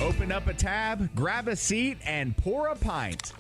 Open up a tab, grab a seat, and pour a pint.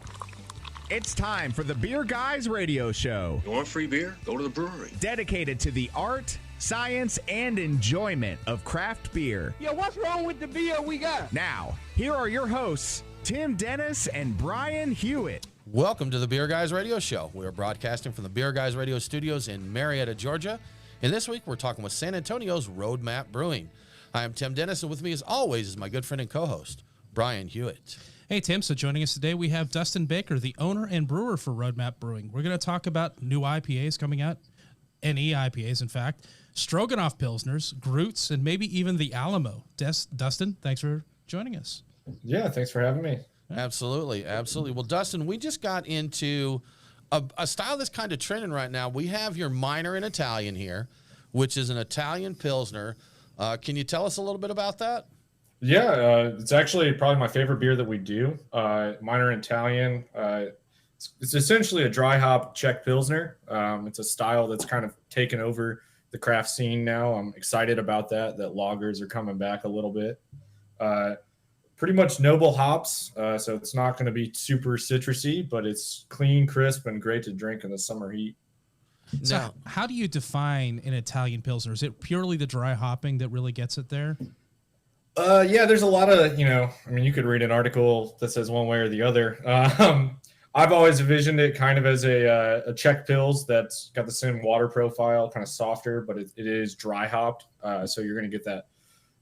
It's time for the Beer Guys Radio Show. You want free beer? Go to the brewery. Dedicated to the art, science, and enjoyment of craft beer. Yo, what's wrong with the beer we got? Now, here are your hosts, Tim Dennis and Brian Hewitt. Welcome to the Beer Guys Radio Show. We are broadcasting from the Beer Guys Radio Studios in Marietta, Georgia. And this week, we're talking with San Antonio's Roadmap Brewing. I am Tim Dennis, and with me, as always, is my good friend and co-host, Brian Hewitt. Hey, Tim. So joining us today, we have Dustin Baker, the owner and brewer for Roadmap Brewing. We're going to talk about new IPAs coming out, NE IPAs, in fact, Stroganoff Pilsners, Groots, and maybe even the Alamo. Dustin, thanks for joining us. Yeah, thanks for having me. Absolutely, absolutely. Well, Dustin, we just got into a style that's kind of trending right now. We have your minor in Italian here, which is an Italian Pilsner. Can you tell us a little bit about that? Yeah, it's actually probably my favorite beer that we do. Minor in Italian. It's essentially a dry hop Czech Pilsner. It's a style that's kind of taken over the craft scene now. I'm excited about that lagers are coming back a little bit. Pretty much noble hops, so it's not going to be super citrusy, but it's clean, crisp, and great to drink in the summer heat. So Now, how do you define an Italian Pilsner? Is it purely the dry hopping that really gets it there? Yeah, there's a lot of, you could read an article that says one way or the other. I've always envisioned it kind of as a Czech Pils that's got the same water profile, kind of softer, but it is dry hopped. So you're going to get that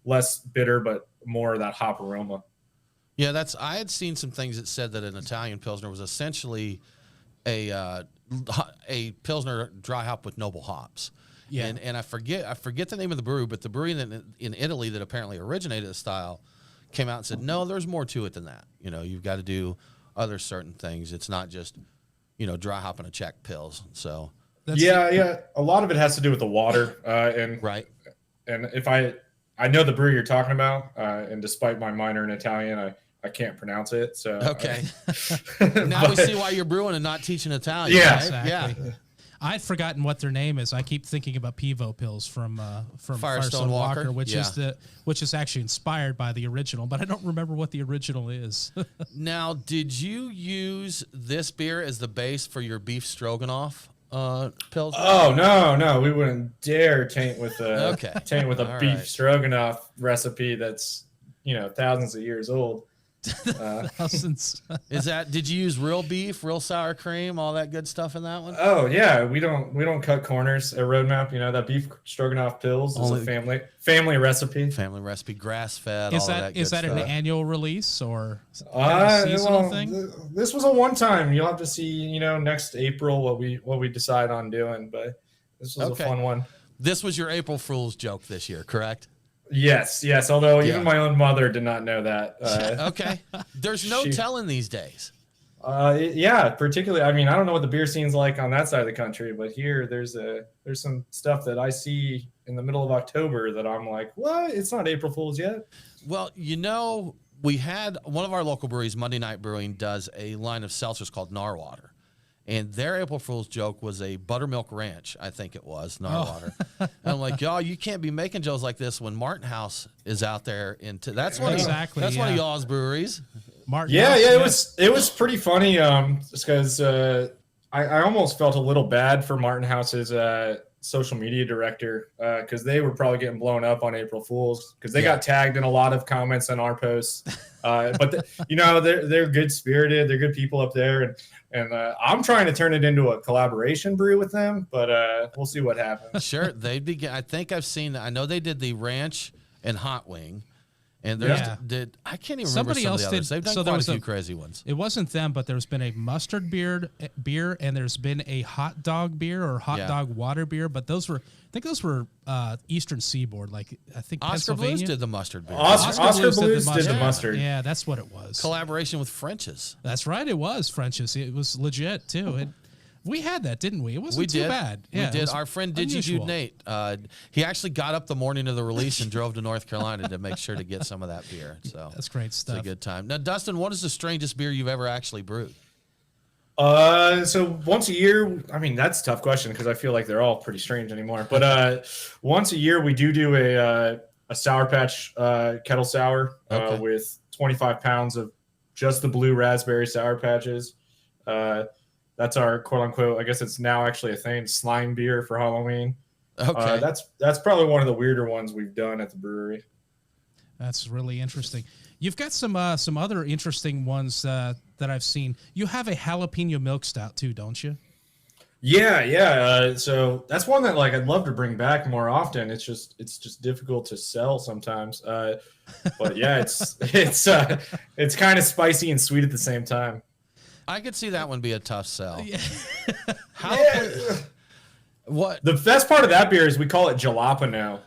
less bitter, but more of that hop aroma. yeah, I had seen some things that said that an Italian Pilsner was essentially a Pilsner dry hop with noble hops. Yeah. And I forget the name of the brewery, but the brewery in Italy that apparently originated the style came out and said, no, there's more to it than that. You've got to do other certain things. It's not just, dry hopping a Czech Pils. So Yeah. A lot of it has to do with the water. And right. And if I know the brewery you're talking about, and despite my minor in Italian, I can't pronounce it. So Okay. Now we see why you're brewing and not teaching Italian. Yeah. Right? Exactly. Yeah. I've forgotten what their name is. I keep thinking about Pivo Pils from Firestone Walker, which is actually inspired by the original, but I don't remember what the original is. Now, did you use this beer as the base for your beef stroganoff Pilsner? Oh no, we wouldn't dare taint with a All beef right. stroganoff recipe that's thousands of years old. Thousands. Did you use real beef, real sour cream, all that good stuff in that one? Oh yeah, we don't cut corners at Roadmap. That beef stroganoff Pils is a family recipe. Family recipe, grass fed. Is all that of that good is that stuff. an annual release or a seasonal thing? This was a one time. You'll have to see next April what we decide on doing, but this was Okay. a fun one. This was your April Fool's joke this year, correct? Yes. Although Yeah. even my own mother did not know that. Okay. There's no telling these days. Yeah, particularly. I don't know what the beer scene's like on that side of the country, but here there's some stuff that I see in the middle of October that I'm like, what? It's not April Fool's yet. Well, we had one of our local breweries, Monday Night Brewing, does a line of seltzers called Narwater. And their April Fool's joke was a buttermilk ranch, I think it was, Narwater. And I'm like, y'all, you can't be making jokes like this when Martin House is out there. That's one of y'all's breweries. Martin Yeah, House, it was pretty funny. Just because I almost felt a little bad for Martin House's social media director because they were probably getting blown up on April Fools because they got tagged in a lot of comments on our posts. But they're good spirited, they're good people up there, and I'm trying to turn it into a collaboration brew with them, but we'll see what happens. Sure, I think I've seen that. I know they did the ranch and hot wing. And I can't even remember Somebody some else of the others. did. They've done So there quite a was few crazy ones. It wasn't them, but there's been a mustard beer, and there's been a hot dog beer or hot dog water beer. But I think those were Eastern Seaboard. I think Oscar Pennsylvania. Blues did the mustard beer. Oscar Blues did the Yeah. mustard. Yeah, that's what it was. Collaboration with French's. That's right. It was French's. It was legit too. We had that, didn't we? It wasn't too bad. We Yeah, did. Our friend unusual. DigiDude Nate, he actually got up the morning of the release and drove to North Carolina to make sure to get some of that beer. So That's great stuff. It's a good time. Now, Dustin, what is the strangest beer you've ever actually brewed? So once a year, that's a tough question because I feel like they're all pretty strange anymore. But once a year, we do a Sour Patch kettle sour with 25 pounds of just the blue raspberry Sour Patches. That's our quote unquote, I guess it's now actually a thing, slime beer for Halloween. Okay. That's probably one of the weirder ones we've done at the brewery. That's really interesting. You've got some other interesting ones that I've seen. You have a jalapeno milk stout too, don't you? Yeah. So that's one that like I'd love to bring back more often. It's just difficult to sell sometimes. But yeah, it's kind of spicy and sweet at the same time. I could see that one be a tough sell. Yeah. What the best part of that beer is we call it jalapeno.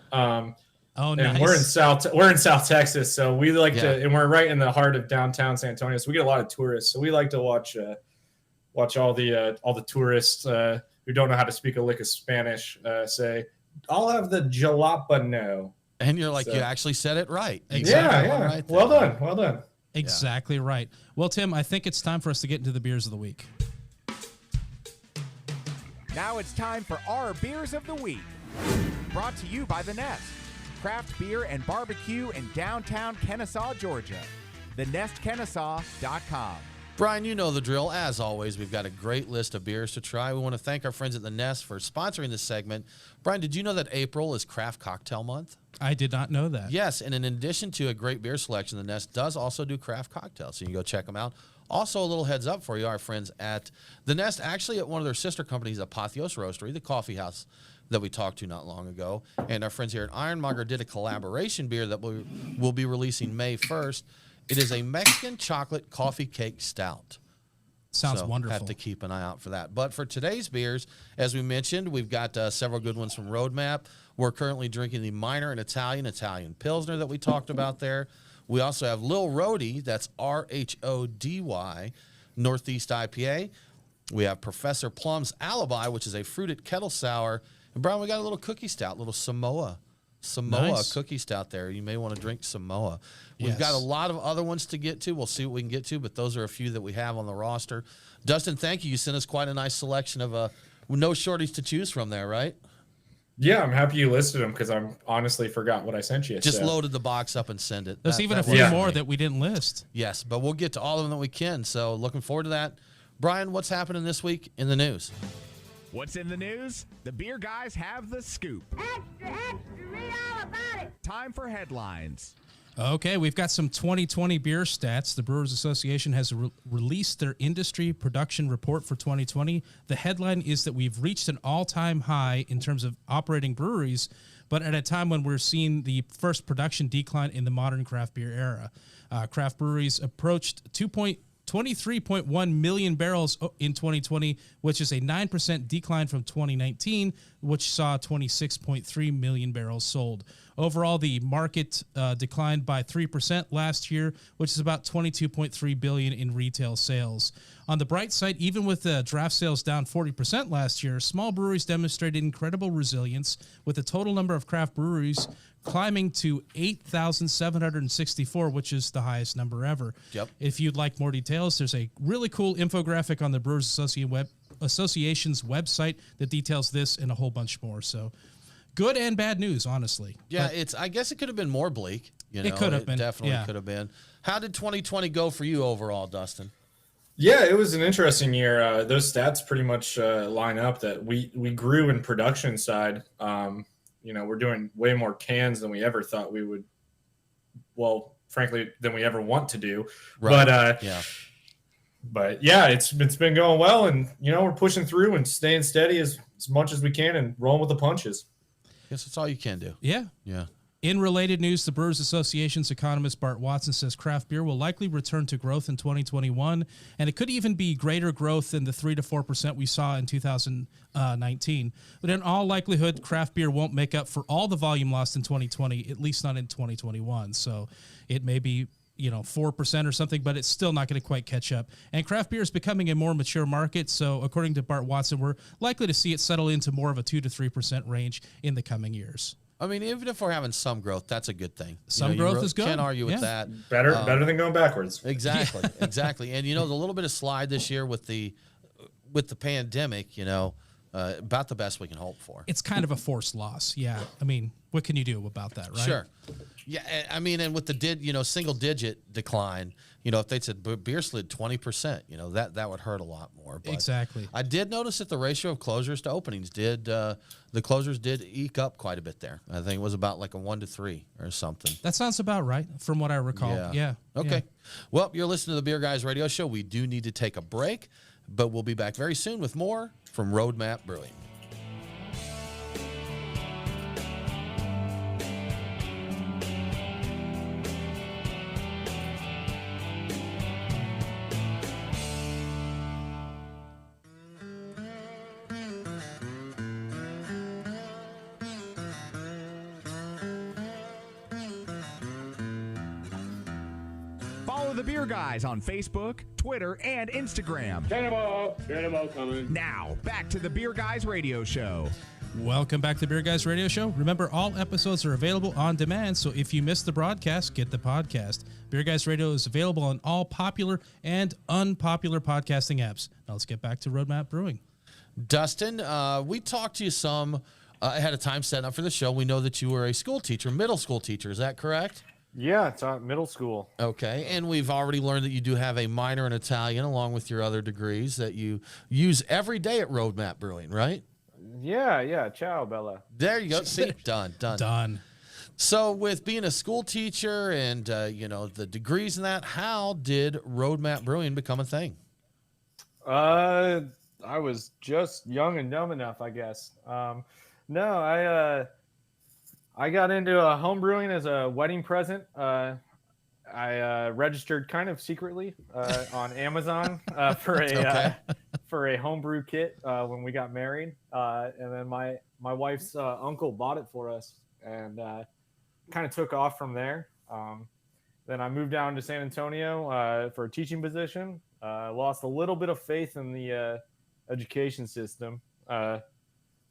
Oh, and nice. we're in South Texas, so we like to, and we're right in the heart of downtown San Antonio, so we get a lot of tourists. So we like to watch all the tourists who don't know how to speak a lick of Spanish say, "I'll have the jalapeno." And you're like, So- you actually said it right. Yeah. Right there. Well done. Exactly right. Well, Tim, I think it's time for us to get into the beers of the week. Now it's time for our Beers of the Week. Brought to you by The Nest, craft beer and barbecue in downtown Kennesaw, Georgia. TheNestKennesaw.com. Brian, you know the drill. As always, we've got a great list of beers to try. We want to thank our friends at The Nest for sponsoring this segment. Brian, did you know that April is Craft Cocktail Month? I did not know that. Yes, and in addition to a great beer selection, The Nest does also do craft cocktails, so you can go check them out. Also, a little heads up for you, our friends at The Nest, actually at one of their sister companies, Apotheos Roastery, the coffee house that we talked to not long ago, and our friends here at Ironmonger did a collaboration beer that we'll be releasing May 1st. It is a Mexican chocolate coffee cake stout. Sounds wonderful. Have to keep an eye out for that. But for today's beers, as we mentioned, we've got several good ones from Roadmap. We're currently drinking the Minor and Italian Pilsner that we talked about there. We also have Lil Rhody, that's RHODY, Northeast IPA. We have Professor Plum's Alibi, which is a fruited kettle sour. And Brian, we got a little cookie stout, little Samoa Nice. cookie stout there. You may want to drink Samoa. We've Yes. got a lot of other ones to get to. We'll see what we can get to, but those are a few that we have on the roster. Dustin, thank you. You sent us quite a nice selection of no shorties to choose from there, right? Yeah, I'm happy you listed them because I honestly forgot what I sent you. Just so. loaded the box up and send it. There's even a works few for more me. that we didn't list. Yes, but we'll get to all of them that we can. So looking forward to that. Brian, what's happening this week in the news? What's in the news? The beer guys have the scoop. Extra, read all about it. Time for headlines. Okay, we've got some 2020 beer stats. The Brewers Association has released their industry production report for 2020. The headline is that we've reached an all-time high in terms of operating breweries, but at a time when we're seeing the first production decline in the modern craft beer era. Craft breweries approached 23.1 million barrels in 2020, which is a 9% decline from 2019, which saw 26.3 million barrels sold. Overall, the market declined by 3% last year, which is about $22.3 billion in retail sales. On the bright side, even with draft sales down 40% last year, small breweries demonstrated incredible resilience, with the total number of craft breweries climbing to 8,764, which is the highest number ever. Yep. If you'd like more details, there's a really cool infographic on the Brewers Association's website that details this and a whole bunch more. So good and bad news, honestly. Yeah, But I guess it could have been more bleak. You know, It could have been, Definitely yeah. could have been. How did 2020 go for you overall, Dustin? Yeah, it was an interesting year. Those stats pretty much line up that we grew in production side. We're doing way more cans than we ever thought we would. Well, frankly, than we ever want to do. Right. But yeah, it's been going well, and we're pushing through and staying steady as much as we can and rolling with the punches. Guess that's all you can do. yeah. Yeah. In related news, the Brewers Association's economist Bart Watson says craft beer will likely return to growth in 2021, and it could even be greater growth than the 3 to 4% we saw in 2019. But in all likelihood, craft beer won't make up for all the volume lost in 2020, at least not in 2021. So it may be 4% or something, but it's still not going to quite catch up. And craft beer is becoming a more mature market, so according to Bart Watson, we're likely to see it settle into more of a 2 to 3% range in the coming years. I mean, even if we're having some growth, that's a good thing. Some growth is good. Can't argue with Yeah. that. Better than going backwards. Exactly, exactly. And the little bit of slide this year with the pandemic, about the best we can hope for. It's kind of a forced loss. Yeah. I mean, what can you do about that, right? Sure. Yeah, I mean, and with the single digit decline, if they said beer slid 20%, that would hurt a lot more. But Exactly. I did notice that the ratio of closers to openings the closers did eke up quite a bit there. I think it was about like a 1-3 or something. That sounds about right from what I recall. Yeah. Okay. Yeah. Well, you're listening to the Beer Guys Radio Show. We do need to take a break, but we'll be back very soon with more from Roadmap Brewing. Follow the Beer Guys on Facebook, Twitter, and Instagram. Cannonball coming. Now, back to the Beer Guys Radio Show. Welcome back to the Beer Guys Radio Show. Remember, all episodes are available on demand, so if you missed the broadcast, get the podcast. Beer Guys Radio is available on all popular and unpopular podcasting apps. Now let's get back to Roadmap Brewing. Dustin, we talked to you some ahead of time setting up for the show. We know that you were a school teacher, middle school teacher. Is that correct? Yeah, it's middle school. Okay, and we've already learned that you do have a minor in Italian along with your other degrees that you use every day at Roadmap Brewing, right? Yeah. Ciao, Bella. There you go. See, done. So with being a school teacher and, the degrees in that, how did Roadmap Brewing become a thing? I was just young and dumb enough, I guess. I got into home brewing as a wedding present. I registered kind of secretly on Amazon for a homebrew kit when we got married, and then my wife's uncle bought it for us, and kind of took off from there. Then I moved down to San Antonio for a teaching position. Lost a little bit of faith in the education system.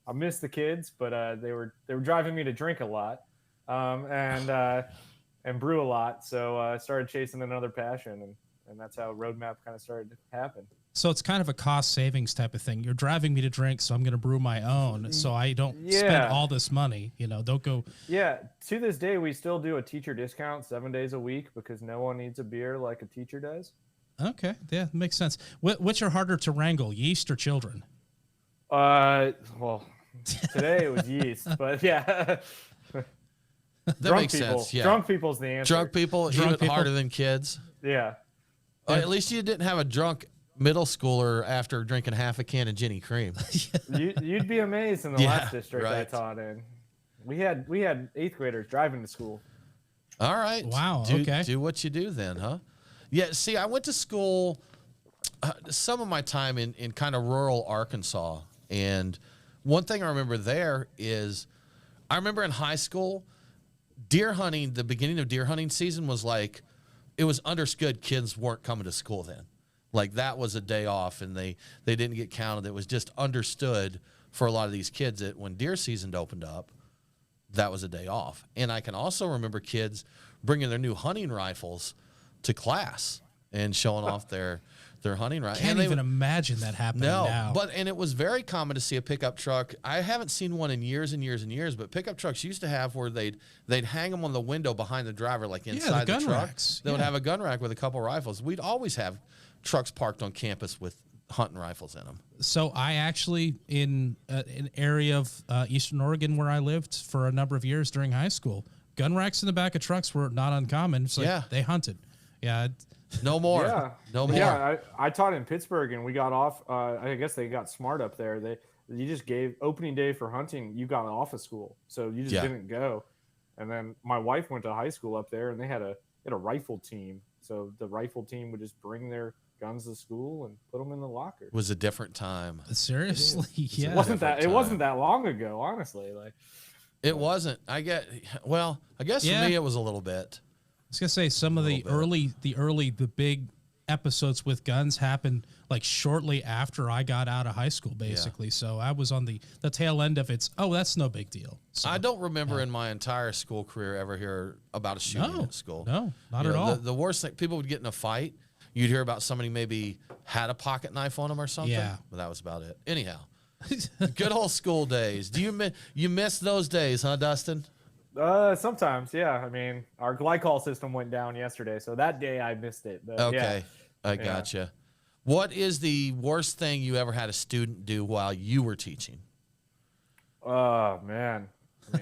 I missed the kids, but they were driving me to drink a lot and brew a lot. So I started chasing another passion, and that's how Roadmap kind of started to happen. So it's kind of a cost savings type of thing. You're driving me to drink, so I'm going to brew my own, so I don't spend all this money. Don't go. Yeah, to this day, we still do a teacher discount 7 days a week because no one needs a beer like a teacher does. Okay, yeah, makes sense. Which are harder to wrangle, yeast or children? Well, today it was yeast, but yeah. That makes sense. Yeah. Drunk people's the answer. Drunk people, even harder than kids. Yeah. At least you didn't have a drunk middle schooler after drinking half a can of Ginny Cream. You'd be amazed in the last district I taught in. We had 8th graders driving to school. All right. Wow. Do what you do then, huh? Yeah. See, I went to school some of my time in kind of rural Arkansas, and one thing I remember there is I remember in high school, deer hunting, the beginning of deer hunting season was like, it was understood kids weren't coming to school then. Like that was a day off and they didn't get counted. It was just understood for a lot of these kids that when deer season opened up, that was a day off. And I can also remember kids bringing their new hunting rifles to class and showing off their hunting rifles. Can't even imagine that happening now. And it was very common to see a pickup truck. I haven't seen one in years and years and years, but pickup trucks used to have where they'd hang them on the window behind the driver, like inside the truck. Racks. They would have a gun rack with a couple rifles. We'd always have trucks parked on campus with hunting rifles in them. So I actually, in an area of Eastern Oregon where I lived for a number of years during high school, gun racks in the back of trucks were not uncommon. It's like they hunted. Yeah. No more. No more. Yeah, I taught in Pittsburgh, and we got off. I guess they got smart up there. You just gave opening day for hunting. You got off of school, so you just didn't go. And then my wife went to high school up there, and they had a rifle team. So the rifle team would just bring their guns to school and put them in the locker. It was a different time. Seriously, yeah. It wasn't that long ago, honestly. Like it wasn't. I guess for me it was a little bit. I was gonna say some of the big episodes with guns happened like shortly after I got out of high school, basically. Yeah. So I was on the tail end of it's. Oh, that's no big deal. So, I don't remember in my entire school career ever hear about a shooting at school. No, not at all. The worst thing, people would get in a fight. You'd hear about somebody maybe had a pocket knife on them or something. Yeah, but that was about it. Anyhow, Good old school days. Do you miss those days, huh, Dustin? Sometimes, yeah. I mean, our glycol system went down yesterday, so that day I missed it. But Okay, yeah. I gotcha. What is the worst thing you ever had a student do while you were teaching? Oh man,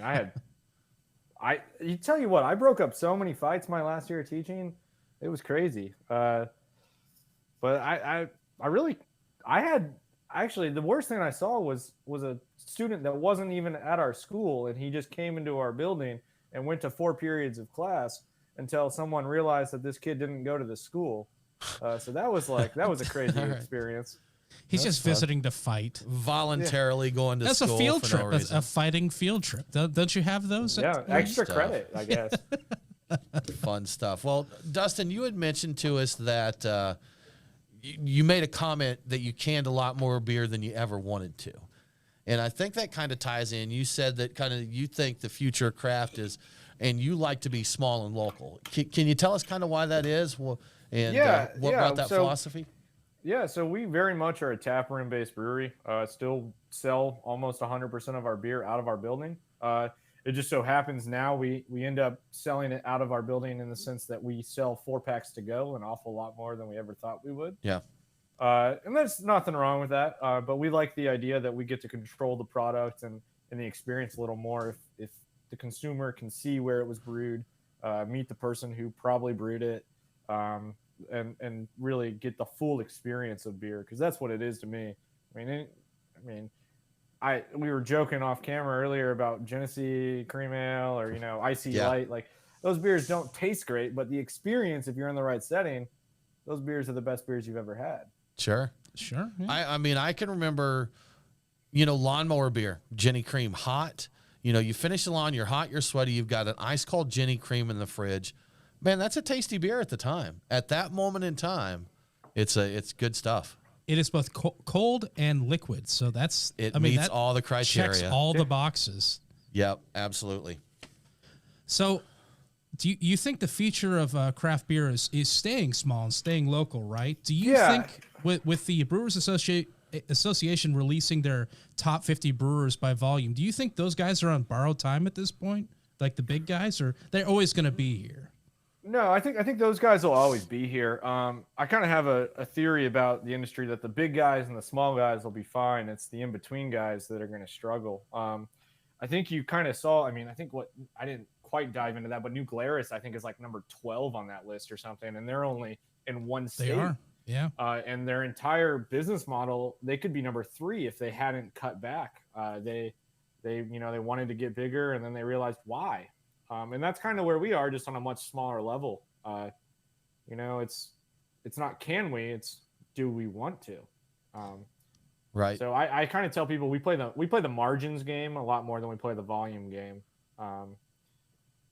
I mean, you tell you what, I broke up so many fights my last year of teaching. It was crazy. But I had actually the worst thing I saw was a student that wasn't even at our school, and he just came into our building and went to 4 periods of class until someone realized that this kid didn't go to the school. So that was a crazy experience. He's just visiting to fight. Voluntarily going to That's school a field for trip, no reason. a fighting field trip. Don't you have those? Yeah, extra stuff. credit, I guess. Fun stuff. Well, Dustin, you had mentioned to us that you made a comment that you canned a lot more beer than you ever wanted to. And I think that kind of ties in. You said that kind of you think the future of craft is, and you like to be small and local. Can you tell us kind of why that is? Well, and what brought that philosophy? Yeah, so we very much are a tap room based brewery. Still sell almost 100% of our beer out of our building. It just so happens now we end up selling it out of our building in the sense that we sell 4-packs to go, an awful lot more than we ever thought we would. Yeah. And there's nothing wrong with that. But we like the idea that we get to control the product and the experience a little more if the consumer can see where it was brewed, meet the person who probably brewed it, and really get the full experience of beer, because that's what it is to me. We were joking off camera earlier about Genesee Cream Ale or Icy Light. Like, those beers don't taste great, but the experience, if you're in the right setting, those beers are the best beers you've ever had. Sure. Yeah. I mean, I can remember, lawnmower beer, Jenny Cream, hot. You finish the lawn, you're hot, you're sweaty, you've got an ice cold Jenny Cream in the fridge. Man, that's a tasty beer at the time. At that moment in time, it's good stuff. It is both cold and liquid, so meets all the criteria. Checks all the boxes. Yep, absolutely. So, do you think the feature of craft beer is staying small and staying local, right? Do you think with the Brewers Association releasing their top 50 brewers by volume, do you think those guys are on borrowed time at this point, like the big guys, or they're always going to be here? No, I think those guys will always be here. I kind of have a theory about the industry that the big guys and the small guys will be fine. It's the in-between guys that are going to struggle. I think you kind of saw, I didn't quite dive into that, but New Glarus, I think, is like number 12 on that list or something, and they're only in one state. They are, yeah. And their entire business model, they could be number 3 if they hadn't cut back. They wanted to get bigger, and then they realized why. And that's kind of where we are, just on a much smaller level. It's not can we, it's do we want to. Right. So I kind of tell people we play the margins game a lot more than we play the volume game.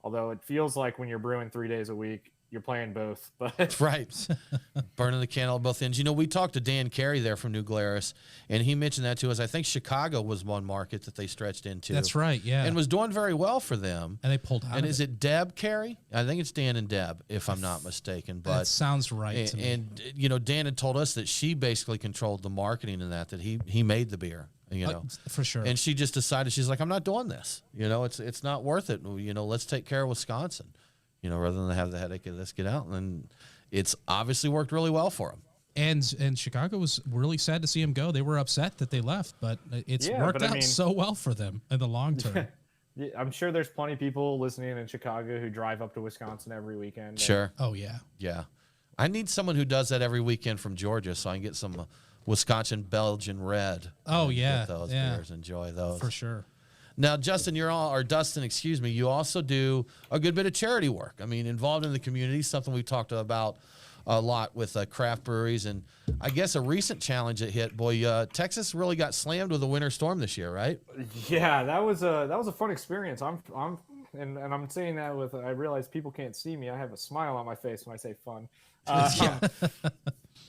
Although it feels like when you're brewing 3 days a week, you're playing both. But right. Burning the candle at both ends. We talked to Dan Carey there from New Glarus, and he mentioned that to us. I think Chicago was one market that they stretched into. That's right, yeah. And was doing very well for them. And they pulled out. And is it Deb Carey? I think it's Dan and Deb, if I'm not mistaken. But that sounds right to me. And Dan had told us that she basically controlled the marketing in that he made the beer. For sure. And she just decided, she's like, I'm not doing this. It's not worth it. Let's take care of Wisconsin. Rather than have the headache of this, get out. And it's obviously worked really well for them. And Chicago was really sad to see him go. They were upset that they left, but it's worked out so well for them in the long term. Yeah, I'm sure there's plenty of people listening in Chicago who drive up to Wisconsin every weekend. Sure. Oh, yeah. Yeah. I need someone who does that every weekend from Georgia so I can get some Wisconsin Belgian Red. Oh, yeah. Get those beers. Enjoy those. For sure. Now, Dustin, you also do a good bit of charity work. Involved in the community, something we've talked about a lot with craft breweries. And I guess a recent challenge that hit, Texas really got slammed with a winter storm this year, right? Yeah, that was a fun experience. I'm saying that with, I realize people can't see me. I have a smile on my face when I say fun.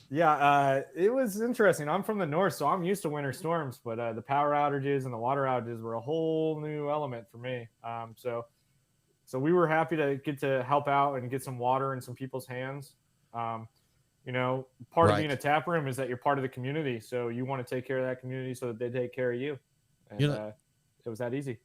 It was interesting. I'm from the north, so I'm used to winter storms, but the power outages and the water outages were a whole new element for me. So we were happy to get to help out and get some water in some people's hands. part of Right. being a tap room is that you're part of the community. So you want to take care of that community so that they take care of you. And it was that easy.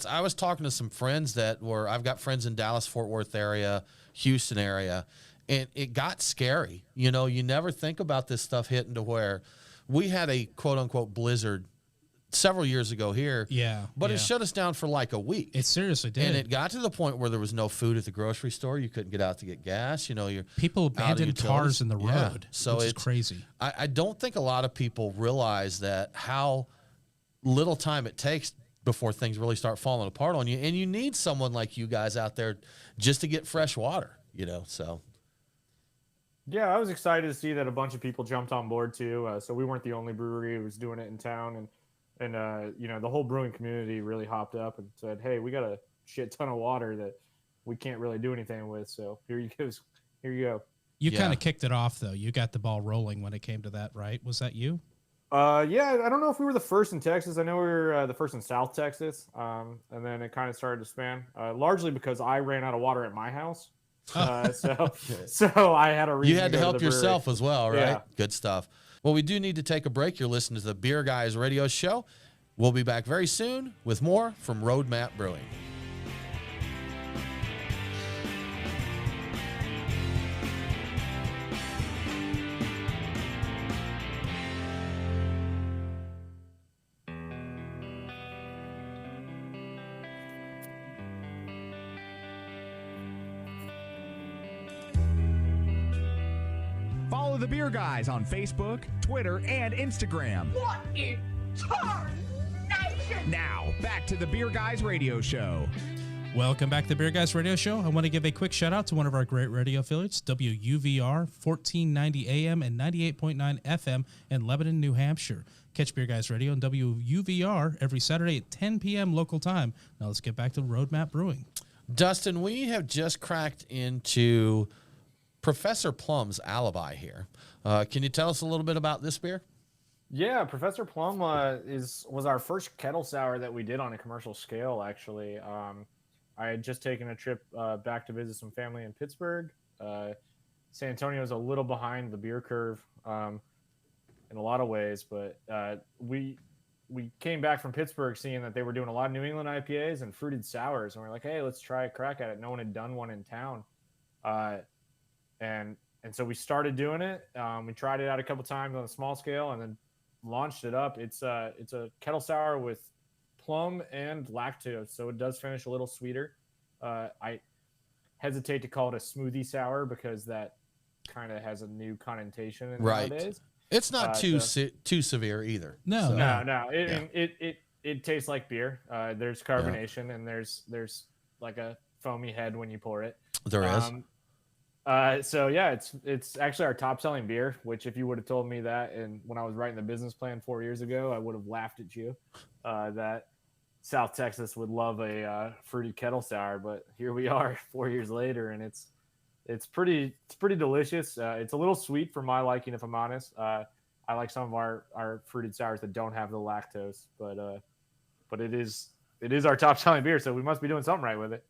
I was talking to some friends I've got friends in Dallas, Fort Worth area, Houston area, and it got scary. You never think about this stuff hitting to where we had a quote unquote blizzard several years ago here. Yeah. But it shut us down for like a week. It seriously did. And it got to the point where there was no food at the grocery store. You couldn't get out to get gas. People abandoned cars in the road. Yeah. So which it's is crazy. I don't think a lot of people realize that how little time it takes before things really start falling apart on you. And you need someone like you guys out there just to get fresh water, so. Yeah, I was excited to see that a bunch of people jumped on board too. So we weren't the only brewery who was doing it in town. And the whole brewing community really hopped up and said, hey, we got a shit ton of water that we can't really do anything with. So here you go. You kind of kicked it off, though. You got the ball rolling when it came to that, right? Was that you? Yeah, I don't know if we were the first in Texas. I know we were the first in South Texas. And then it kind of started to span, largely because I ran out of water at my house. So I had a reason. You had to help yourself as well, right? Yeah. Good stuff. Well, we do need to take a break. You're listening to the Beer Guys Radio Show. We'll be back very soon with more from Roadmap Brewing. Follow the Beer Guys on Facebook, Twitter, and Instagram. What in tarnation? Now, back to the Beer Guys Radio Show. Welcome back to the Beer Guys Radio Show. I want to give a quick shout out to one of our great radio affiliates, WUVR 1490 AM and 98.9 FM in Lebanon, New Hampshire. Catch Beer Guys Radio on WUVR every Saturday at 10 p.m. local time. Now let's get back to Roadmap Brewing. Dustin, we have just cracked into Professor Plum's alibi here. Can you tell us a little bit about this beer? Yeah, Professor Plum was our first kettle sour that we did on a commercial scale, actually. I had just taken a trip back to visit some family in Pittsburgh. San Antonio is a little behind the beer curve in a lot of ways, but we came back from Pittsburgh seeing that they were doing a lot of New England IPAs and fruited sours, and we're like, hey, let's try a crack at it. No one had done one in town. And so we started doing it. We tried it out a couple times on a small scale and then launched it up. It's a kettle sour with plum and lactose, so it does finish a little sweeter. I hesitate to call it a smoothie sour because that kind of has a new connotation in nowadays. It's not too severe either. No. It tastes like beer. There's carbonation and there's like a foamy head when you pour it. There is. So yeah, it's actually our top selling beer, which if you would have told me that and when I was writing the business plan 4 years ago, I would have laughed at you that South Texas would love a fruited kettle sour, but here we are 4 years later and it's pretty delicious. It's a little sweet for my liking, if I'm honest. I like some of our fruited sours that don't have the lactose, but it is our top selling beer, so we must be doing something right with it.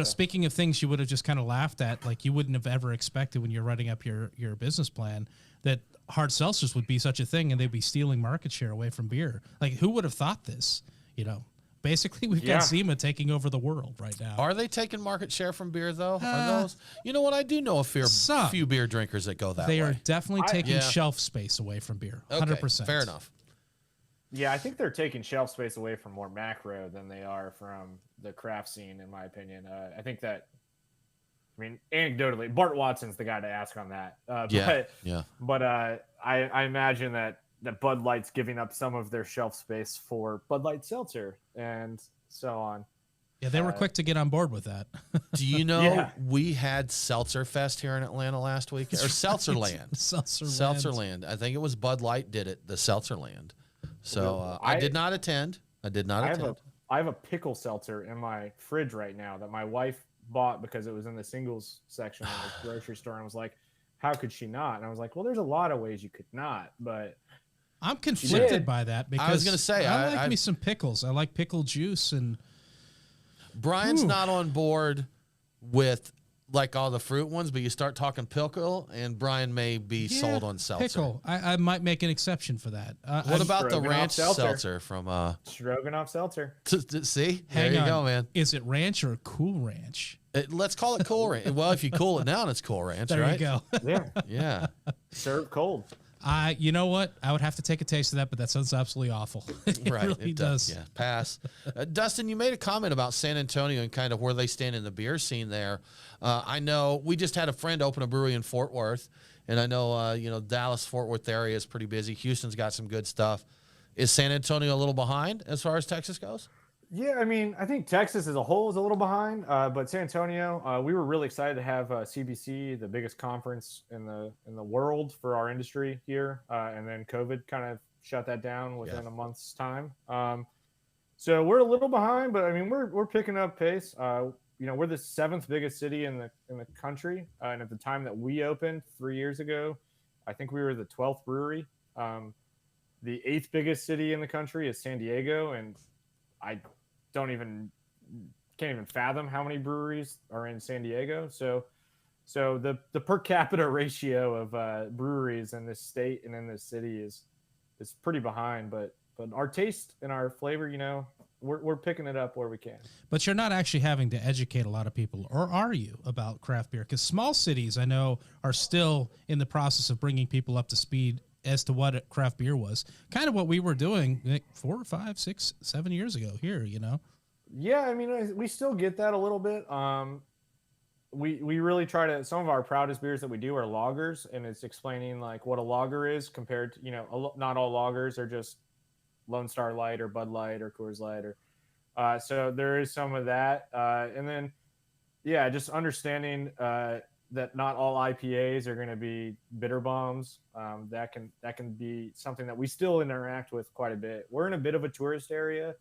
Speaking of things you would have just kind of laughed at, like you wouldn't have ever expected when you're writing up your business plan that hard seltzers would be such a thing and they'd be stealing market share away from beer. Like, who would have thought this? Basically, we've got Zima taking over the world right now. Are they taking market share from beer, though? Are those? You know what? I do know a few beer drinkers that go that way. They are definitely taking shelf space away from beer. 100%. Fair enough. Yeah, I think they're taking shelf space away from more macro than they are from the craft scene, in my opinion. I think that, anecdotally, Bart Watson's the guy to ask on that. But I imagine that Bud Light's giving up some of their shelf space for Bud Light Seltzer and so on. Yeah, they were quick to get on board with that. Do you know we had Seltzer Fest here in Atlanta last week? Or Seltzerland. Seltzerland. I think it was Bud Light did it, the Seltzerland. So I did not attend. I have a pickle seltzer in my fridge right now that my wife bought because it was in the singles section of the grocery store and was like, how could she not? And I was like, well, there's a lot of ways you could not, but I'm conflicted by that because I was going to say, I like me some pickles. I like pickle juice and Brian's not on board with like all the fruit ones, but you start talking pickle, and Brian may be sold on seltzer. Pickle. I might make an exception for that. What about the Stroganoff ranch seltzer. seltzer from Stroganoff seltzer. see? Hang there you on. go, man. Is it ranch or Cool Ranch? Let's call it Cool Ranch. Well, if you cool it down, it's Cool Ranch, There right? you go. Yeah, Yeah. served cold. You know what? I would have to take a taste of that, but that sounds absolutely awful. It Right. really it does. Yeah. Pass. Dustin, you made a comment about San Antonio and kind of where they stand in the beer scene there. I know we just had a friend open a brewery in Fort Worth, and I know, Dallas, Fort Worth area is pretty busy. Houston's got some good stuff. Is San Antonio a little behind as far as Texas goes? Yeah, I mean, I think Texas as a whole is a little behind, but San Antonio, we were really excited to have CBC, the biggest conference in the world for our industry here, and then COVID kind of shut that down within a month's time. So we're a little behind, but I mean, we're picking up pace. We're the 7th biggest city in the country, and at the time that we opened 3 years ago, I think we were the 12th brewery. The 8th biggest city in the country is San Diego, and I can't even fathom how many breweries are in San Diego. So the per capita ratio of breweries in this state and in this city is pretty behind. But our taste and our flavor, we're picking it up where we can. But you're not actually having to educate a lot of people, or are you, about craft beer? Because small cities, I know, are still in the process of bringing people up to speed as to what craft beer was. Kind of what we were doing like 4, 5, 6, 7 years ago here, Yeah, I mean, we still get that a little bit. We really try to. Some of our proudest beers that we do are lagers, and it's explaining like what a lager is compared to not all lagers are just Lone Star Light or Bud Light or Coors Light or so there is some of that, and then just understanding that not all IPAs are going to be bitter bombs. That can be something that we still interact with quite a bit. We're in a bit of a tourist area.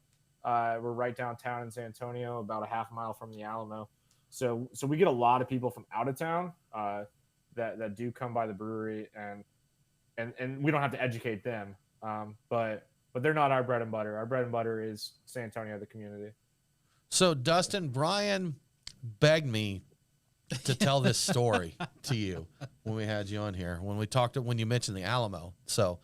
We're right downtown in San Antonio, about a half mile from the Alamo. So we get a lot of people from out of town that do come by the brewery, and we don't have to educate them. But they're not our bread and butter. Our bread and butter is San Antonio, the community. So, Dustin, Brian begged me to tell this story to you when we had you on here, when you mentioned the Alamo. So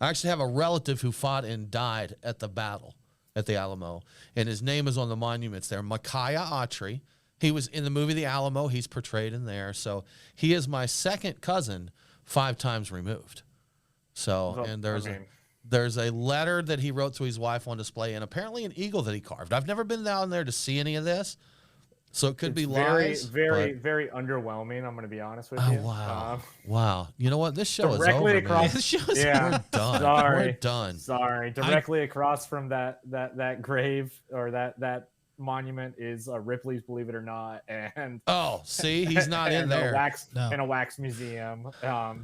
I actually have a relative who fought and died at the battle at the Alamo, and his name is on the monuments there, Micaiah Autry. He was in the movie The Alamo. He's portrayed in there. So he is my second cousin 5 times removed. So, and there's a letter that he wrote to his wife on display, and apparently an eagle that he carved. I've never been down there to see any of this, so it could be lies. Very underwhelming. I'm going to be honest with you. Wow. Wow. You know what? This show is directly over, across. man. This show is We're done. Sorry. We're done. Sorry. Directly across from that grave or that monument is Ripley's Believe It or Not, and see, he's not in there. In a wax museum.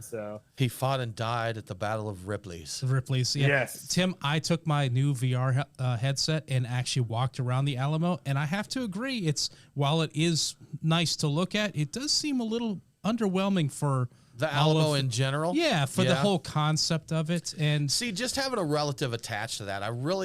So he fought and died at the Battle of Ripley's. Yeah. Yes. Tim, I took my new VR headset and actually walked around the Alamo, and I have to agree, while it is nice to look at, it does seem a little underwhelming for The Alamo in general? Yeah, for the whole concept of it. And see, just having a relative attached to that,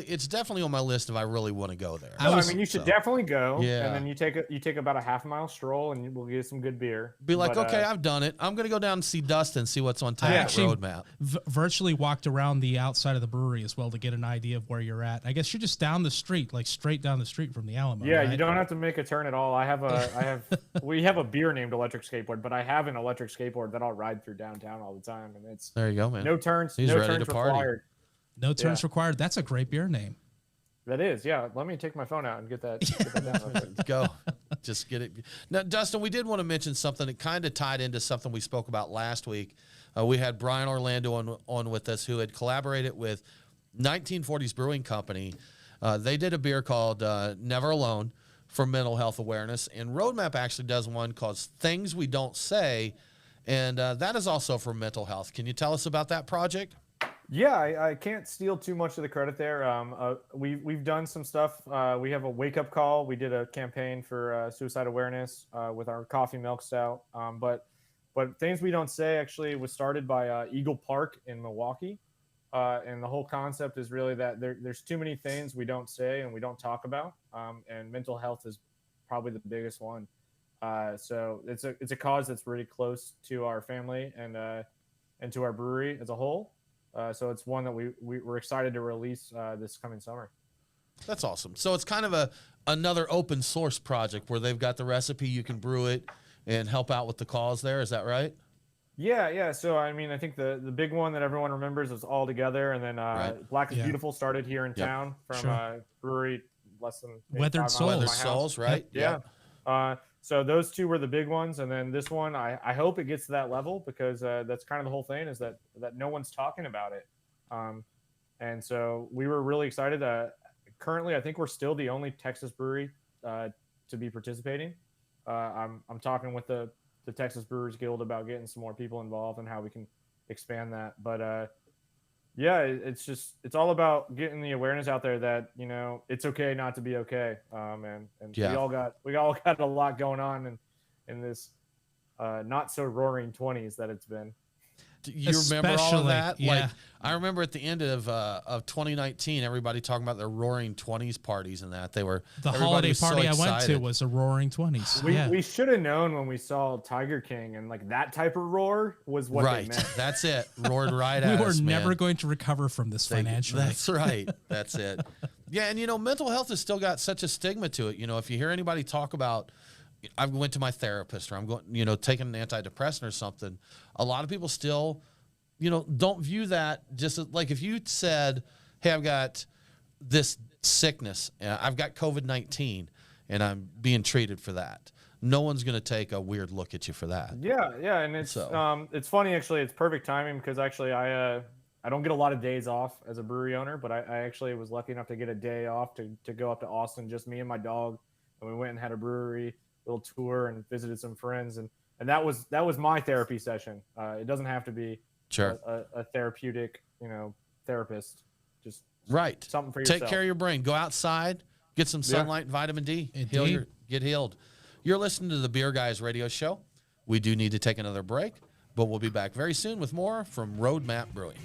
it's definitely on my list if I really want to go there. I mean, you should definitely go. Yeah. And then you take about a half-mile stroll, and we'll get some good beer. Be like, okay, I've done it. I'm going to go down and see Dustin, see what's on tap roadmap. Virtually walked around the outside of the brewery as well to get an idea of where you're at. I guess you're just down the street, like straight down the street from the Alamo. Yeah, right? you don't have to make a turn at all. We have a beer named Electric Skateboard, but I have an electric skateboard that I'll ride through downtown all the time, and it's there you go, man. No turns. He's no ready turns to party. required. No turns required. That's a great beer name. That is, yeah. Let me take my phone out and get that. Get that down real quick. Go, just get it. Now, Dustin, we did want to mention something that kind of tied into something we spoke about last week. We had Brian Orlando on with us, who had collaborated with 1940s Brewing Company. They did a beer called Never Alone for mental health awareness, and Roadmap actually does one called Things We Don't Say. And that is also for mental health. Can you tell us about that project? Yeah, I can't steal too much of the credit there. We've done some stuff. We have a wake up call. We did a campaign for suicide awareness with our coffee milk stout. But Things We Don't Say actually was started by Eagle Park in Milwaukee. And the whole concept is really that there's too many things we don't say and we don't talk about. And mental health is probably the biggest one. So it's a cause that's really close to our family and to our brewery as a whole. So it's one that we're excited to release this coming summer. That's awesome. So it's kind of another open source project where they've got the recipe, you can brew it and help out with the cause there. Is that right? Yeah. So I mean, I think the big one that everyone remembers is All Together, and then Black is Beautiful started here in town from brewery less than Weathered 5 miles from my house. Souls, right? Yeah. So those two were the big ones, and then this one, I hope it gets to that level because that's kind of the whole thing is that no one's talking about it, and so we were really excited. Currently, I think we're still the only Texas brewery to be participating. I'm talking with the Texas Brewers Guild about getting some more people involved and how we can expand that. But it's all about getting the awareness out there that it's okay not to be okay. And we all got a lot going on in this not so roaring 20s that it's been. Do you remember all of that? Yeah. Like I remember at the end of 2019, everybody talking about their roaring 20s parties and that. The holiday party I went to was a roaring 20s. We should have known when we saw Tiger King and like that type of roar was what they meant. That's it. Roared right at us. We were never man. going to recover from this financially. That's right. That's it. Yeah, and mental health has still got such a stigma to it. If you hear anybody talk about I went to my therapist or I'm going, taking an antidepressant or something. A lot of people still, don't view that just like if you said, hey, I've got this sickness, I've got COVID-19 and I'm being treated for that. No one's going to take a weird look at you for that. Yeah. And it's funny, actually, it's perfect timing because actually I don't get a lot of days off as a brewery owner, but I actually was lucky enough to get a day off to go up to Austin, just me and my dog. And we went and had a brewery little tour and visited some friends. And that was my therapy session. It doesn't have to be a therapeutic, therapist. Just something for yourself. Take care of your brain. Go outside, get some sunlight, vitamin D, get healed. You're listening to the Beer Guys radio show. We do need to take another break, but we'll be back very soon with more from Roadmap Brewing.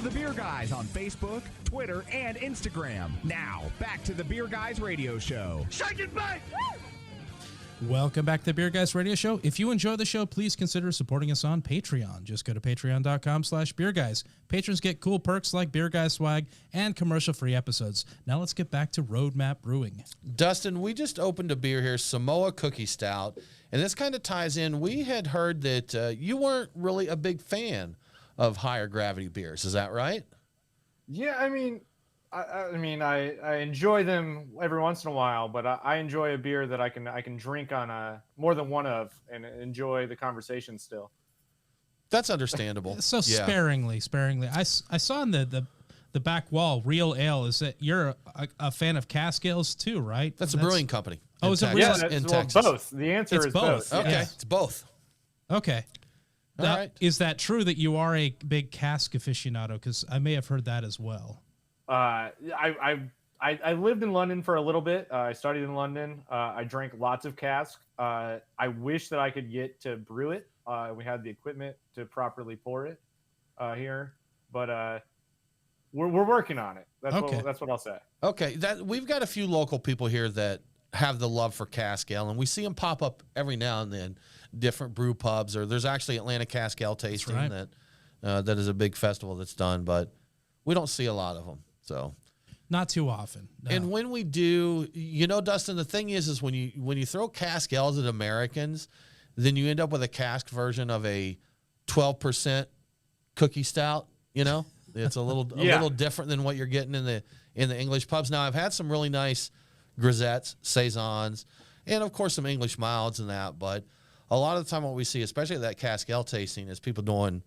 The Beer Guys on Facebook, Twitter, and Instagram. Now, back to the Beer Guys radio show. Shake it back! Welcome back to the Beer Guys radio show. If you enjoy the show, please consider supporting us on Patreon. Just go to patreon.com/beerguys. Patrons get cool perks like Beer Guys swag and commercial-free episodes. Now let's get back to Roadmap Brewing. Dustin, we just opened a beer here, Samoa Cookie Stout, and this kind of ties in. We had heard that you weren't really a big fan of higher gravity beers. Is that right? Yeah, I mean, I enjoy them every once in a while, but I enjoy a beer that I can drink on more than one of and enjoy the conversation still. That's understandable. So sparingly. I saw in the back wall, Real Ale. Is that you're a fan of cask ales too, right? That's a brewing company. Oh, is it Texas? Both. The answer is both. Okay, yeah. It's both. Okay. All right. Is that true that you are a big cask aficionado? Because I may have heard that as well. I lived in London for a little bit. I studied in London. I drank lots of cask. I wish that I could get to brew it. We had the equipment to properly pour it here, but we're working on it. That's what I'll say. Okay, we've got a few local people here that have the love for cask ale, and we see them pop up every now and then. Different brew pubs, or there's actually Atlanta Cask Ale tasting that is a big festival that's done, but we don't see a lot of them. So not too often. No. And when we do, Dustin, the thing is when you throw cask ales at Americans, then you end up with a cask version of a 12% cookie stout. It's a little different than what you're getting in the English pubs. Now I've had some really nice grisettes, saisons, and of course some English milds and that, but a lot of the time what we see, especially at that cask ale tasting, is people doing,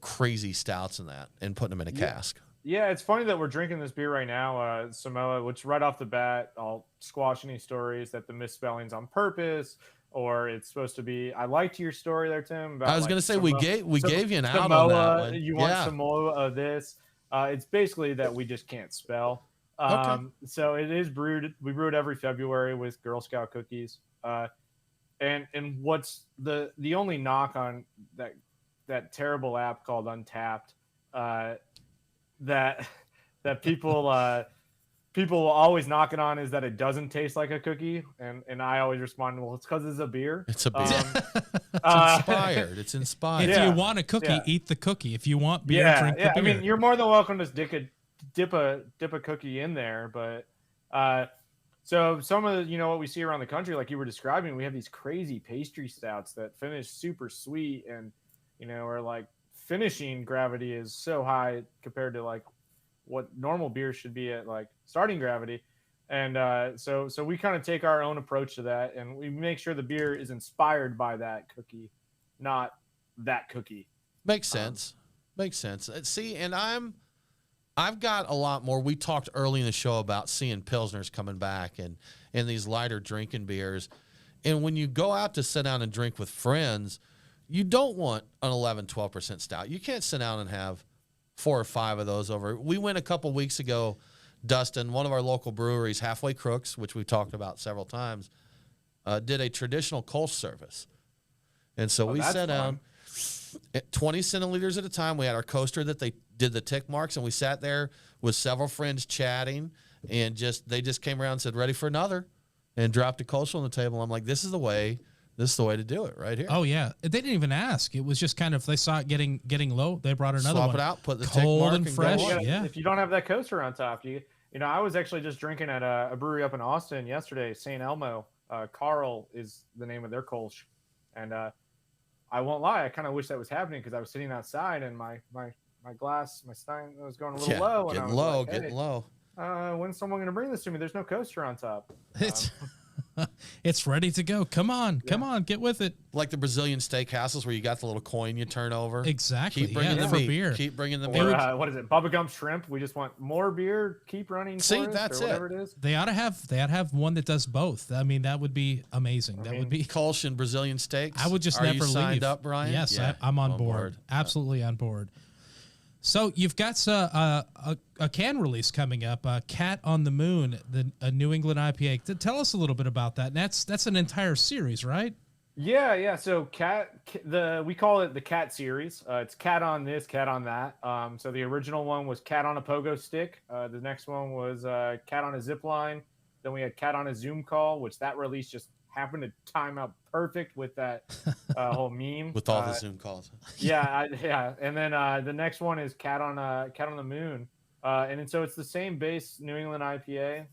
crazy stouts and putting them in a cask. Yeah, it's funny that we're drinking this beer right now, Samoa, which right off the bat, I'll squash any stories that the misspelling's on purpose, or it's supposed to be. I liked your story there, Tim. About I was going to say we gave you an out Samoa, on that one. You want Samoa of this. It's basically that we just can't spell. So it is brewed. We brew it every February with Girl Scout cookies. And what's the only knock on that terrible app called Untapped, that people always knock it on, is that it doesn't taste like a cookie, and I always respond, well, it's because it's a beer. It's a beer. It's inspired. It's inspired. If Yeah. you want a cookie, eat the cookie. If you want beer, drink the beer. I mean, you're more than welcome to dip a cookie in there, but so some of the, what we see around the country, like you were describing, we have these crazy pastry stouts that finish super sweet, and are like finishing gravity is so high compared to like what normal beer should be at, like starting gravity. And so we kind of take our own approach to that, and we make sure the beer is inspired by that cookie, not that cookie. Makes sense. Makes sense. See, and I've got a lot more. We talked early in the show about seeing Pilsners coming back and these lighter drinking beers. And when you go out to sit down and drink with friends, you don't want an 11, 12% stout. You can't sit down and have 4 or 5 of those over. We went a couple weeks ago, Dustin, one of our local breweries, Halfway Crooks, which we talked about several times, did a traditional Kolsch service. And so we sat down at 20 centiliters at a time. We had our coaster that they did the tick marks, and we sat there with several friends chatting, and they just came around and said, ready for another, and dropped a Kolsch on the table. I'm like, this is the way to do it right here. Oh yeah, they didn't even ask. It was just kind of, they saw it getting low. They brought another Swap one. it out, put the cold tick mark and fresh. go on. Yeah. If you don't have that coaster on top, I was actually just drinking at a brewery up in Austin yesterday, St. Elmo. Carl is the name of their Kolsch, and I won't lie, I kind of wish that was happening, because I was sitting outside and my glass, my stein was going a little low. And I was getting low. When's someone going to bring this to me? There's no coaster on top. It's ready to go. Come on, get with it. Like the Brazilian steakhouses where you got the little coin you turn over. Exactly. Keep bringing the for meat. beer. Keep bringing the meat. Or what is it? Bubba Gump Shrimp. We just want more beer. Keep running. See, for us, that's or whatever it is. They ought to have one that does both. I mean, that would be amazing. Would be Kolsch and Brazilian steaks. I would just Are never you signed leave. up, Brian? Yes, Yeah, I'm on board. Absolutely on board. So you've got a can release coming up, Cat on the Moon, a New England IPA. Tell us a little bit about that. And that's an entire series, right? Yeah. So we call it the Cat series. It's Cat on this, Cat on that. So the original one was Cat on a pogo stick. The next one was Cat on a zip line. Then we had Cat on a Zoom call, which that release just happened to time out perfect with that whole meme with all the Zoom calls. Yeah. And then the next one is Cat on the Moon, and so it's the same base New England IPA.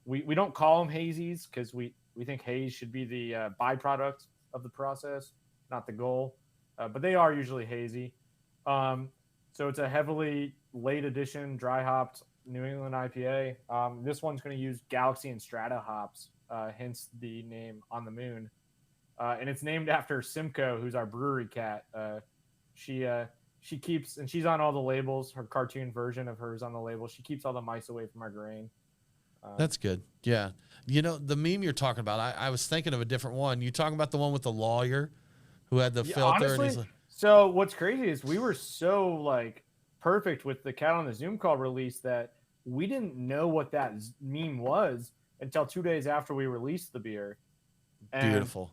We don't call them hazies because we think haze should be the byproduct of the process, not the goal, but they are usually hazy. So it's a heavily late edition dry hopped New England IPA. This one's going to use Galaxy and Strata hops. Hence the name On the Moon, and it's named after Simcoe, who's our brewery cat. She keeps, and she's on all the labels. Her cartoon version of hers on the label. She keeps all the mice away from our grain. That's good. Yeah, the meme you're talking about. I was thinking of a different one. You talking about the one with the lawyer who had the filter? Honestly, and he's like, so what's crazy is we were so perfect with the Cat on the Zoom call release that we didn't know what that meme was until 2 days after we released the beer. And beautiful.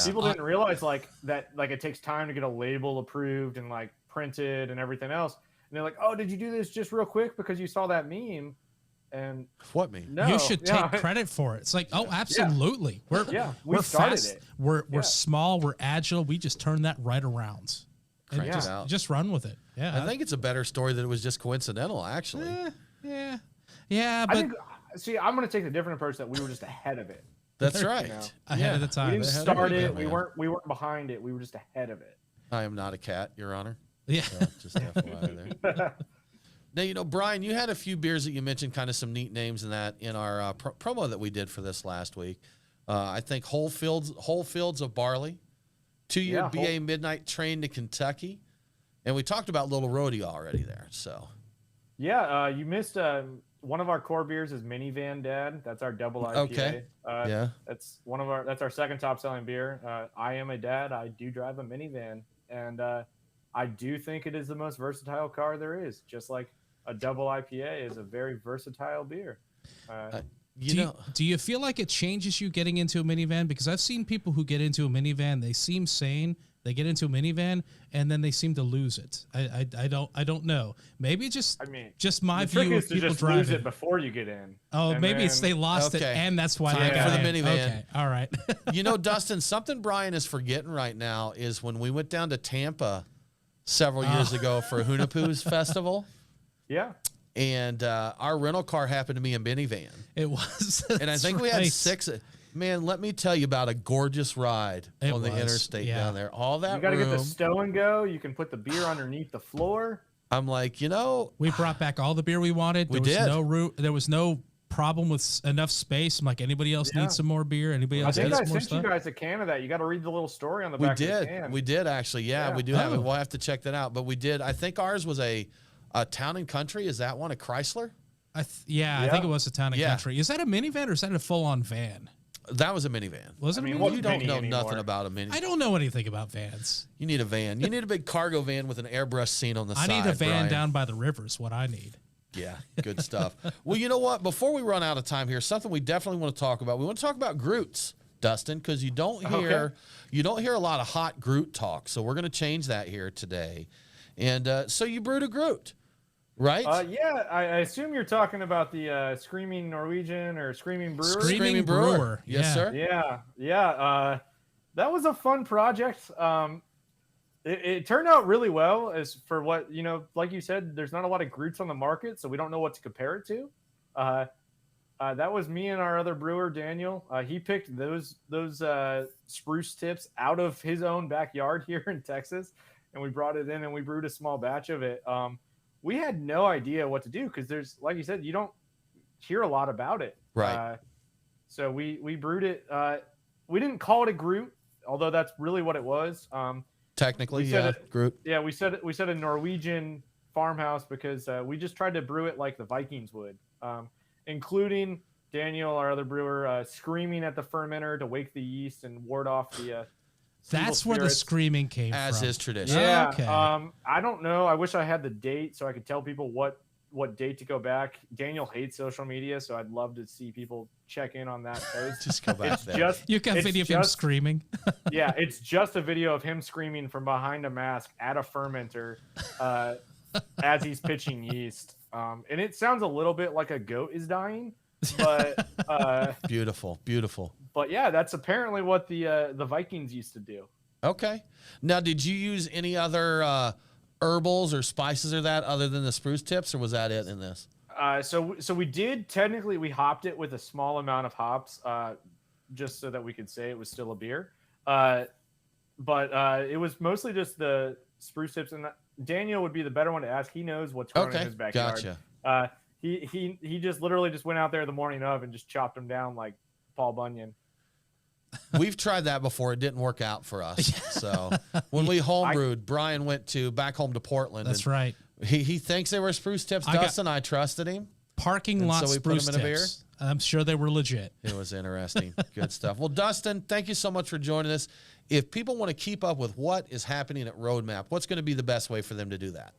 People didn't realize that it takes time to get a label approved and printed and everything else. And they're like, "Oh, did you do this just real quick because you saw that meme?" And what meme? No, you should take credit for it. It's like, oh, absolutely. We started fast. it. We're small. We're agile. We just turn that right around. And just run with it. Yeah, I think it's a better story that it was just coincidental, actually. Yeah. But I'm going to take the different approach that we were just ahead of it. That's right. Ahead of the time. We didn't start it. We weren't behind it. We were just ahead of it. I am not a cat, Your Honor. Yeah. So just FYI there. Now, Brian, you had a few beers that you mentioned, kind of some neat names in our promo that we did for this last week. I think Whole Fields of Barley, 2-year BA Midnight Train to Kentucky, and we talked about Little Rodeo already there. So, you missed one of our core beers is Minivan Dad. That's our double IPA. Okay. That's our second top selling beer. I am a dad. I do drive a minivan, and I do think it is the most versatile car there is. Just like a double IPA is a very versatile beer. Do you feel like it changes you getting into a minivan? Because I've seen people who get into a minivan, they seem sane. They get into a minivan and then they seem to lose it. I don't know. Maybe just my the trick view is of to people just driving. lose it before you get in. Oh, And maybe then, it's they lost it and that's why they Time got for the in. minivan. Okay, all right. Dustin, something Brian is forgetting right now is when we went down to Tampa several years ago for Hunapoo's festival. Yeah. And our rental car happened to be a minivan. It was. And I think we had 6. Man, let me tell you about a gorgeous ride on the interstate down there. All that you got to room. get the stow and go. You can put the beer underneath the floor. I'm like, we brought back all the beer we wanted. We did. There was no problem with enough space. I'm like, anybody else needs some more beer? Anybody else needs more I sent stuff? you guys a can of that. You got to read the little story on the We back of the did. can. We did actually. Yeah, we do have it. We'll have to check that out. But we did. I think ours was a Town and Country. Is that one a Chrysler? I think it was a Town and Country. Is that a minivan or is that a full-on van? That was a minivan. Was it? You don't know nothing about a minivan. I don't know anything about vans. You need a van. You need a big cargo van with an airbrush scene on the side. I need a van Brian. down by the river is what I need. Yeah, good stuff. Well, you know what? Before we run out of time here, something we definitely want to talk about. We want to talk about Groots, Dustin, because you don't hear a lot of hot Groot talk. So we're going to change that here today. And so you brewed a Groot, right? Yeah, I assume you're talking about the Screaming Norwegian or Screaming Brewer. Screaming Brewer. Yes, sir. Yeah. That was a fun project. It turned out really well as for what, like you said, there's not a lot of Groots on the market, so we don't know what to compare it to. That was me and our other brewer, Daniel. He picked those spruce tips out of his own backyard here in Texas, and we brought it in and we brewed a small batch of it. We had no idea what to do because there's, like you said, you don't hear a lot about it. Right. So we brewed it. We didn't call it a Groot, although that's really what it was. Technically, yeah, Groot. Yeah, we said a Norwegian farmhouse because we just tried to brew it like the Vikings would, including Daniel, our other brewer, screaming at the fermenter to wake the yeast and ward off the. That's where the screaming came from. As is tradition. Yeah. Okay. I don't know. I wish I had the date so I could tell people what date to go back. Daniel hates social media, so I'd love to see people check in on that post. Just go back there. You got video of him screaming. Yeah, it's just a video of him screaming from behind a mask at a fermenter as he's pitching yeast. And it sounds a little bit like a goat is dying, but beautiful. But yeah, that's apparently what the Vikings used to do. Okay. Now, did you use any other herbals or spices or that other than the spruce tips, or was that it in this? So we did technically we hopped it with a small amount of hops, just so that we could say it was still a beer. But it was mostly just the spruce tips, and Daniel would be the better one to ask. He knows what's growing in his backyard. Gotcha. He just literally just went out there the morning of and just chopped them down like Paul Bunyan. We've tried that before. It didn't work out for us. So when we homebrewed, Brian went back home to Portland. That's right. He thinks they were spruce tips, Dustin. I trusted him. Parking lot so we put spruce them in a beer. tips. I'm sure they were legit. It was interesting. Good stuff. Well, Dustin, thank you so much for joining us. If people want to keep up with what is happening at Roadmap, what's going to be the best way for them to do that?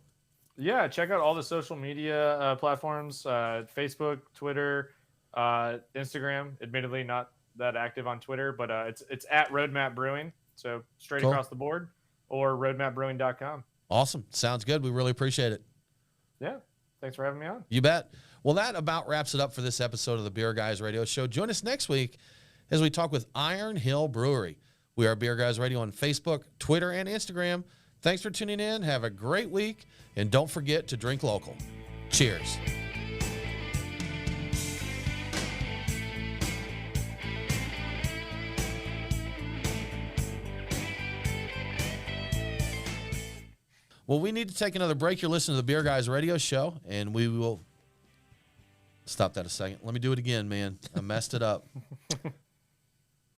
Yeah, check out all the social media platforms, Facebook, Twitter, Instagram. Admittedly, not that active on Twitter, but it's at Roadmap Brewing, so straight across the board, or roadmapbrewing.com. Awesome. Sounds good. We really appreciate it. Yeah. Thanks for having me on. You bet. Well, that about wraps it up for this episode of the Beer Guys Radio Show. Join us next week as we talk with Iron Hill Brewery. We are Beer Guys Radio on Facebook, Twitter, and Instagram. Thanks for tuning in. Have a great week, and don't forget to drink local. Cheers. Well, we need to take another break. You're listening to the Beer Guys Radio Show, and we will stop that a second. Let me do it again, man. I messed it up.